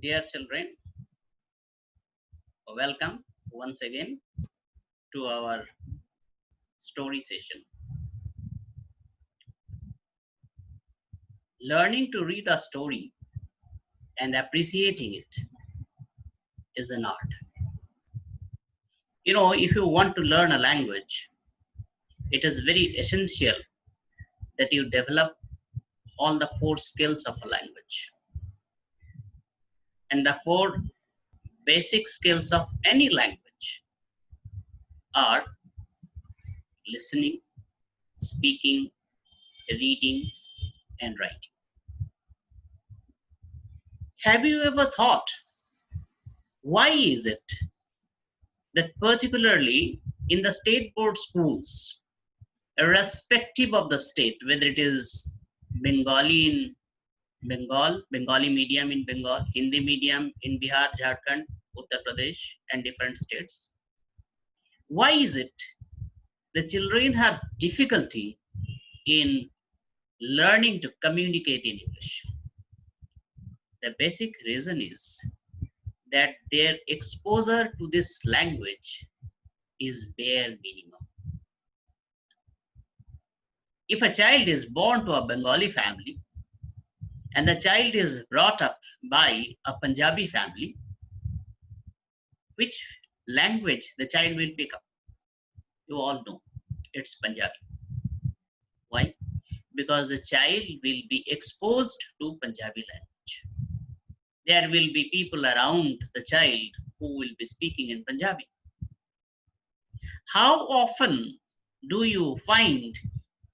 Dear children, welcome once again to our story session. Learning to read a story and appreciating it is an art. If you want to learn a language, it is very essential that you develop all the four skills of a language. And the four basic skills of any language are listening, speaking, reading, and writing. Have you ever thought, why is it that particularly in the state board schools, irrespective of the state, whether it is Bengali in Bengal, Bengali medium in Bengal, Hindi medium in Bihar, Jharkhand, Uttar Pradesh, and different states, why is it the children have difficulty in learning to communicate in English? The basic reason is that their exposure to this language is bare minimum. If a child is born to a Bengali family and the child is brought up by a Punjabi family, which language the child will pick up? You all know it's Punjabi. Why? Because the child will be exposed to Punjabi language. There will be people around the child who will be speaking in Punjabi. How often do you find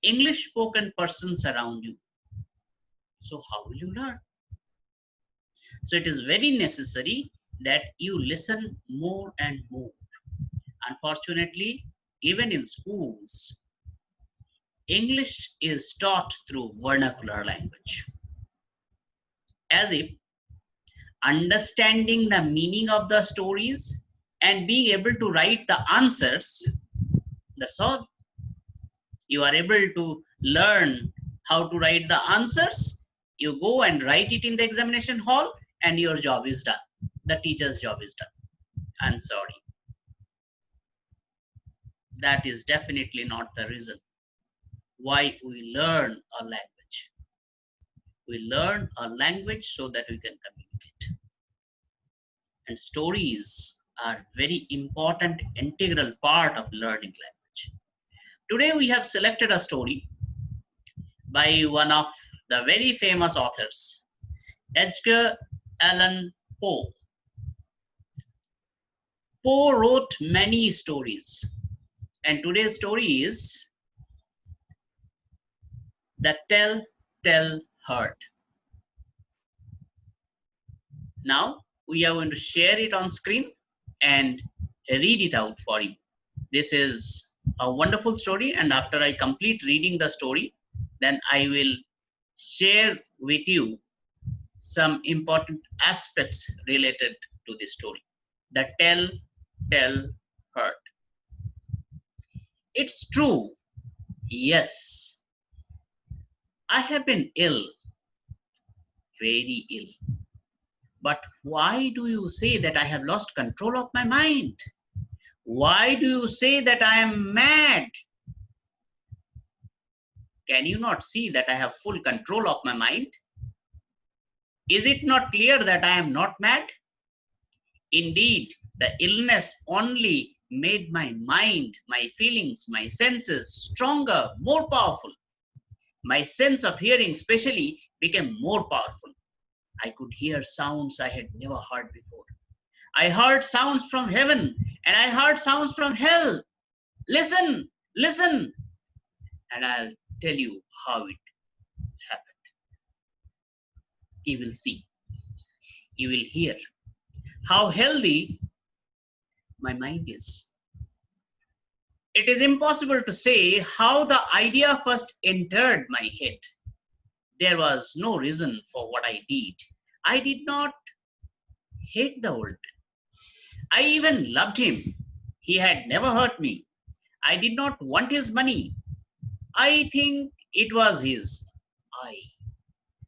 English spoken persons around you? So how will you learn? So it is very necessary that you listen more and more. Unfortunately, even in schools, English is taught through vernacular language, as if understanding the meaning of the stories and being able to write the answers, that's all. You are able to learn how to write the answers, you go and write it in the examination hall, and your job is done. The teacher's job is done. I'm sorry. That is definitely not the reason why we learn a language. We learn a language so that we can communicate. And stories are very important, integral part of learning language. Today we have selected a story by one of the very famous authors, Edgar Allan Poe. Poe wrote many stories, and today's story is The Telltale Heart. Now we are going to share it on screen and read it out for you. This is a wonderful story, and after I complete reading the story, then I will share with you some important aspects related to this story. The Telltale Heart. It's true. Yes. I have been ill. Very ill. But why do you say that I have lost control of my mind? Why do you say that I am mad? Can you not see that I have full control of my mind? Is it not clear that I am not mad? Indeed, the illness only made my mind, my feelings, my senses stronger, more powerful. My sense of hearing especially became more powerful. I could hear sounds I had never heard before. I heard sounds from heaven and I heard sounds from hell. Listen, listen, and I'll tell you how it happened. You will see, you will hear how healthy my mind is. It is impossible to say how the idea first entered my head. There was no reason for what I did. I did not hate the old man. I even loved him. He had never hurt me. I did not want his money. I think it was his eye.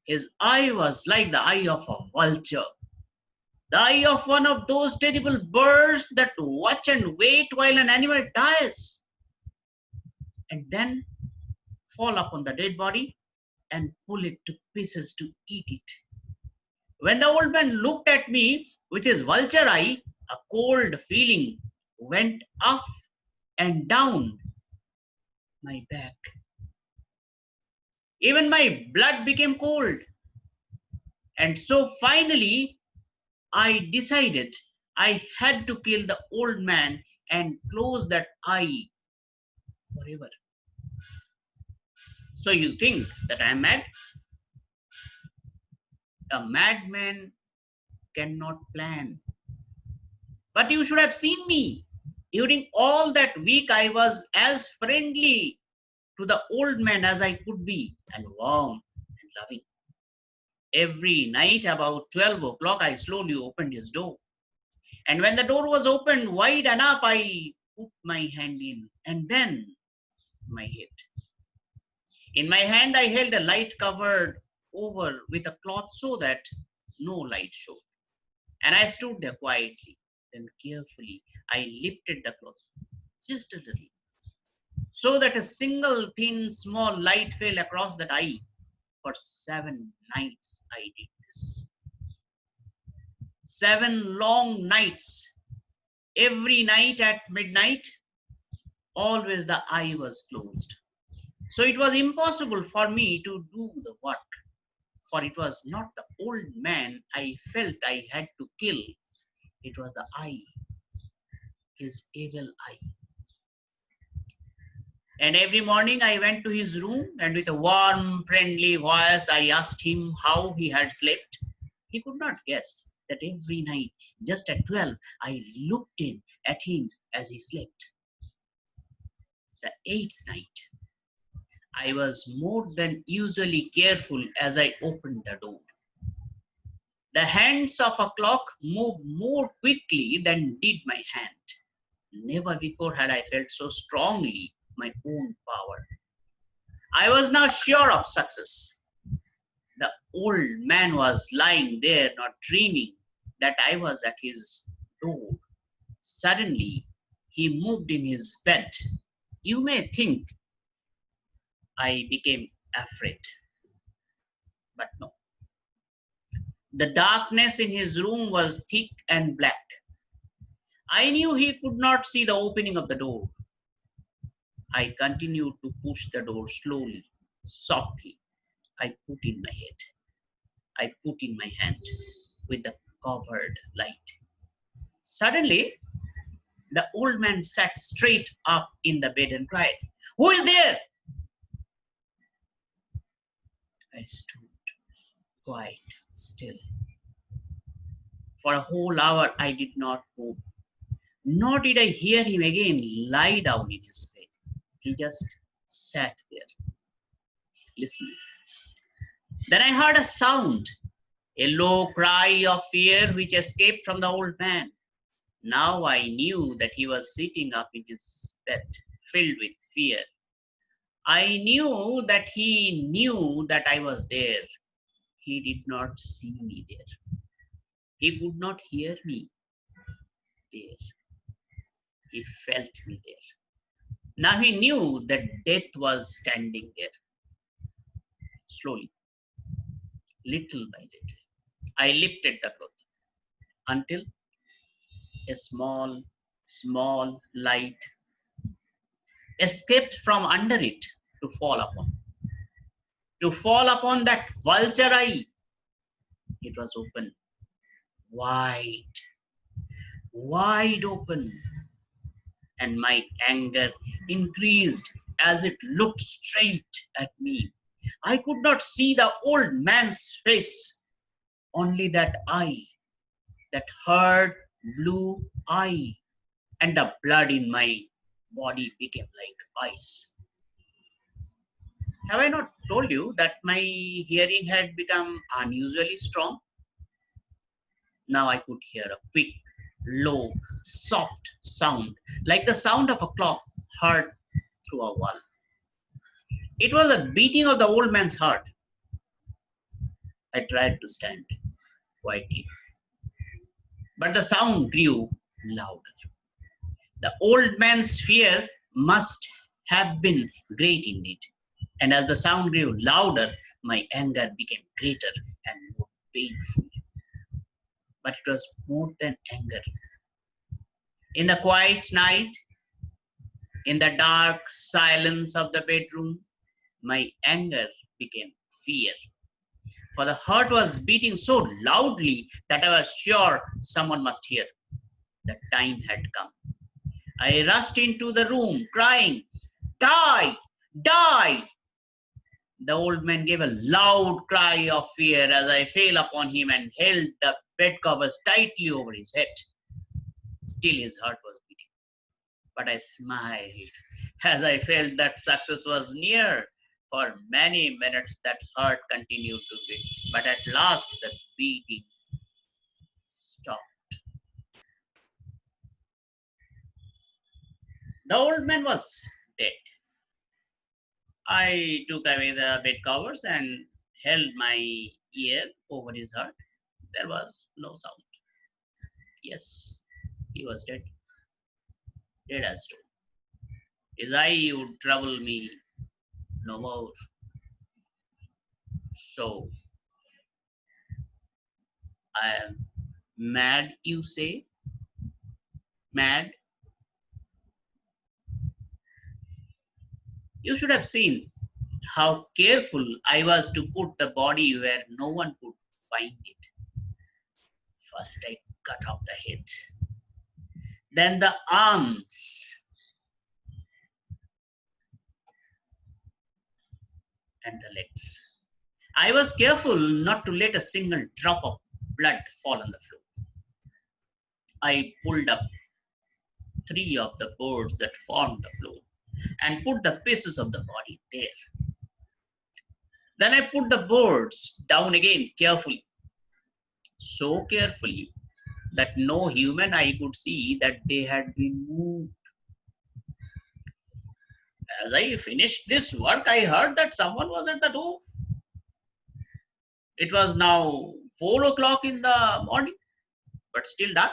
His eye was like the eye of a vulture. The eye of one of those terrible birds that watch and wait while an animal dies, and then fall upon the dead body and pull it to pieces to eat it. When the old man looked at me with his vulture eye, a cold feeling went up and down my back. Even my blood became cold. And so finally, I decided I had to kill the old man and close that eye forever. So you think that I am mad? A madman cannot plan. But you should have seen me. During all that week, I was as friendly to the old man as I could be, and warm and loving. Every night about 12 o'clock, I slowly opened his door. And when the door was opened wide enough, I put my hand in, and then my head. In my hand, I held a light covered over with a cloth so that no light showed. And I stood there quietly. Then carefully, I lifted the cloth just a little, so that a single thin small light fell across that eye. For 7 nights I did this. 7 long nights. Every night at midnight, always the eye was closed. So it was impossible for me to do the work, for it was not the old man I felt I had to kill. It was the eye, his evil eye. And every morning I went to his room, and with a warm, friendly voice, I asked him how he had slept. He could not guess that every night, just at 12, I looked in at him as he slept. The 8th night, I was more than usually careful as I opened the door. The hands of a clock moved more quickly than did my hand. Never before had I felt so strongly my own power. I was now sure of success. The old man was lying there, not dreaming that I was at his door. Suddenly, he moved in his bed. You may think I became afraid, but no. The darkness in his room was thick and black. I knew he could not see the opening of the door. I continued to push the door slowly, softly. I put in my head. I put in my hand with the covered light. Suddenly, the old man sat straight up in the bed and cried, "Who is there?" I stood quite still. For a whole hour, I did not move. Nor did I hear him again lie down in his bed. He just sat there, listening. Then I heard a sound, a low cry of fear which escaped from the old man. Now I knew that he was sitting up in his bed, filled with fear. I knew that he knew that I was there. He did not see me there. He could not hear me there. He felt me there. Now he knew that death was standing there. Slowly, little by little, I lifted the cloth until a small light escaped from under it to fall upon. To fall upon that vulture eye. It was open, wide, wide open. And my anger increased as it looked straight at me. I could not see the old man's face, only that eye, that hard blue eye, and the blood in my body became like ice. Have I not told you that my hearing had become unusually strong? Now I could hear a quick, low, soft sound, like the sound of a clock heard through a wall. It was the beating of the old man's heart. I tried to stand quietly. But the sound grew louder. The old man's fear must have been great indeed. And as the sound grew louder, my anger became greater and more painful. But it was more than anger. In the quiet night, in the dark silence of the bedroom, my anger became fear. For the heart was beating so loudly that I was sure someone must hear. The time had come. I rushed into the room crying, "Die! Die!" The old man gave a loud cry of fear as I fell upon him and held the bed covers tightly over his head. Still his heart was beating. But I smiled as I felt that success was near. For many minutes that heart continued to beat, but at last the beating stopped. The old man was dead. I took away the bed covers and held my ear over his heart. There was no sound. Yes, he was dead. Dead as stone. His eye would trouble me no more. So I am mad, you say? Mad? You should have seen how careful I was to put the body where no one could find it. First I cut off the head, then the arms and the legs. I was careful not to let a single drop of blood fall on the floor. I pulled up three of the boards that formed the floor and put the pieces of the body there. Then I put the boards down again carefully, so carefully that no human eye could see that they had been moved. As I finished this work, I heard that someone was at the door. It was now 4 o'clock in the morning, but still dark.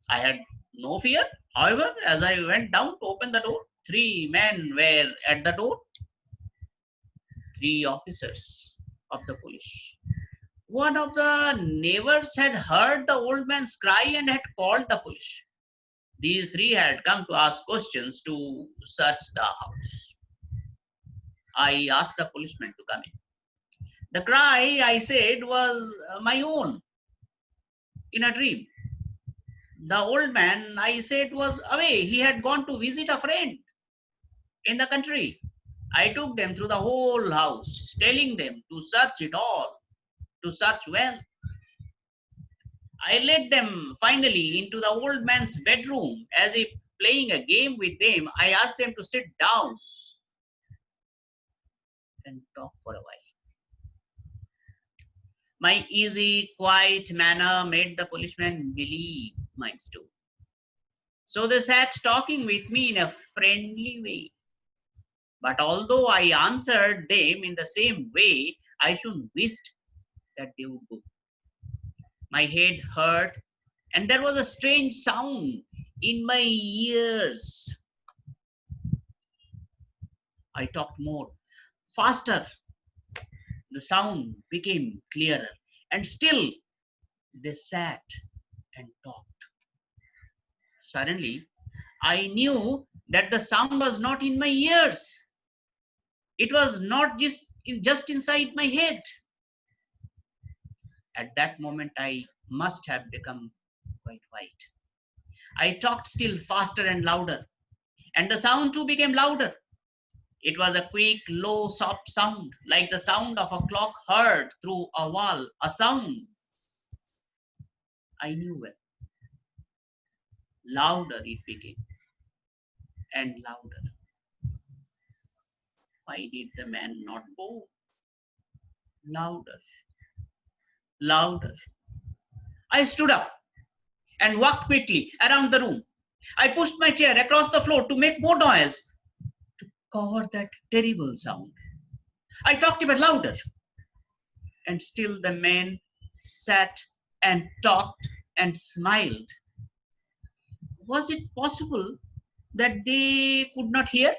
I had no fear. However, as I went down to open the door, three men were at the door, three officers of the police. One of the neighbors had heard the old man's cry and had called the police. These three had come to ask questions to search the house. I asked the policeman to come in. The cry, I said, was my own in a dream. The old man, I said, was away. He had gone to visit a friend in the country. I took them through the whole house, telling them to search it all, to search well. I led them finally into the old man's bedroom. As if playing a game with them, I asked them to sit down and talk for a while. My easy, quiet manner made the policeman believe my story. So they sat talking with me in a friendly way. But although I answered them in the same way, I soon wished that they would go. My head hurt, and there was a strange sound in my ears. I talked more, faster. The sound became clearer, and still they sat and talked. Suddenly, I knew that the sound was not in my ears. It was not just inside my head. At that moment, I must have become quite white. I talked still faster and louder, and the sound too became louder. It was a quick, low, soft sound, like the sound of a clock heard through a wall, a sound I knew well. Louder it became, and louder. Why did the man not go? Louder, louder. I stood up and walked quickly around the room. I pushed my chair across the floor to make more noise, to cover that terrible sound. I talked even louder, and still the man sat and talked and smiled. Was it possible that they could not hear?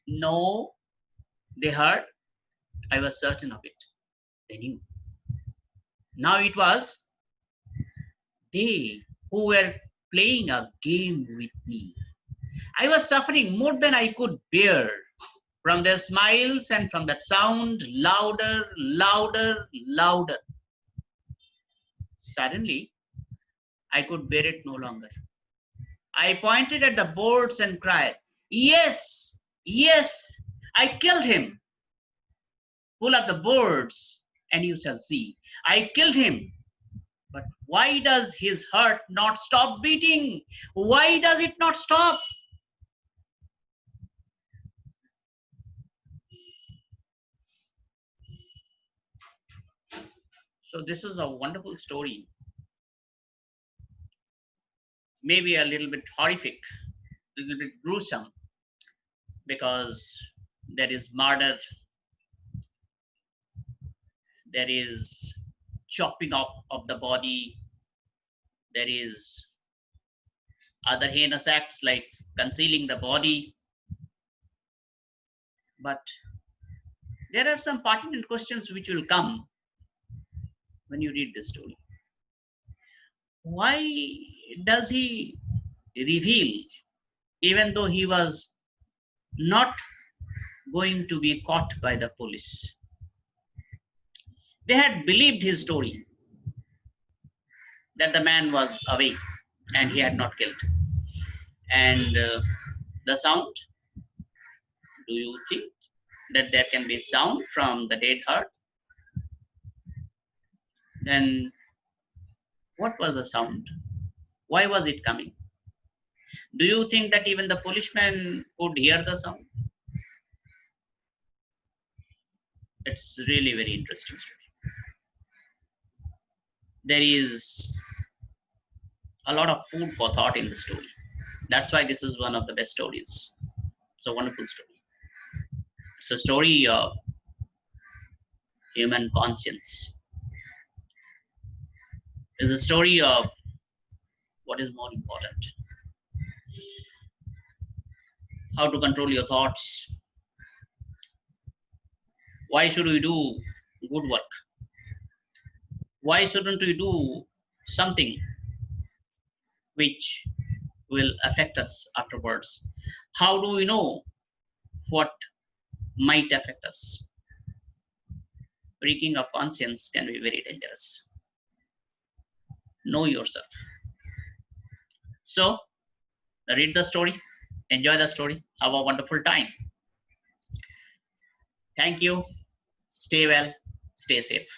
No, they heard. I was certain of it. They knew. Now it was they who were playing a game with me. I was suffering more than I could bear from their smiles and from that sound, louder, louder, louder. Suddenly, I could bear it no longer. I pointed at the boards and cried, "Yes, yes, I killed him. Pull up the boards and you shall see. I killed him. But why does his heart not stop beating? Why does it not stop?" So this is a wonderful story, maybe a little bit horrific, a little bit gruesome, because there is murder, there is chopping up of the body, there is other heinous acts like concealing the body. But there are some pertinent questions which will come when you read this story. Why does he reveal, even though he was not going to be caught by the police? They had believed his story that the man was away and he had not killed. And the sound, do you think that there can be sound from the dead heart? Then what was the sound? Why was it coming? Do you think that even the policeman could hear the sound? It's really very interesting story. There is a lot of food for thought in the story. That's why this is one of the best stories. It's a wonderful story. It's a story of human conscience. It's a story of what is more important, how to control your thoughts. Why should we do good work? Why shouldn't we do something which will affect us afterwards? How do we know what might affect us? Breaking of conscience can be very dangerous. Know yourself. So, read the story, enjoy the story, have a wonderful time. Thank you. Stay well, stay safe.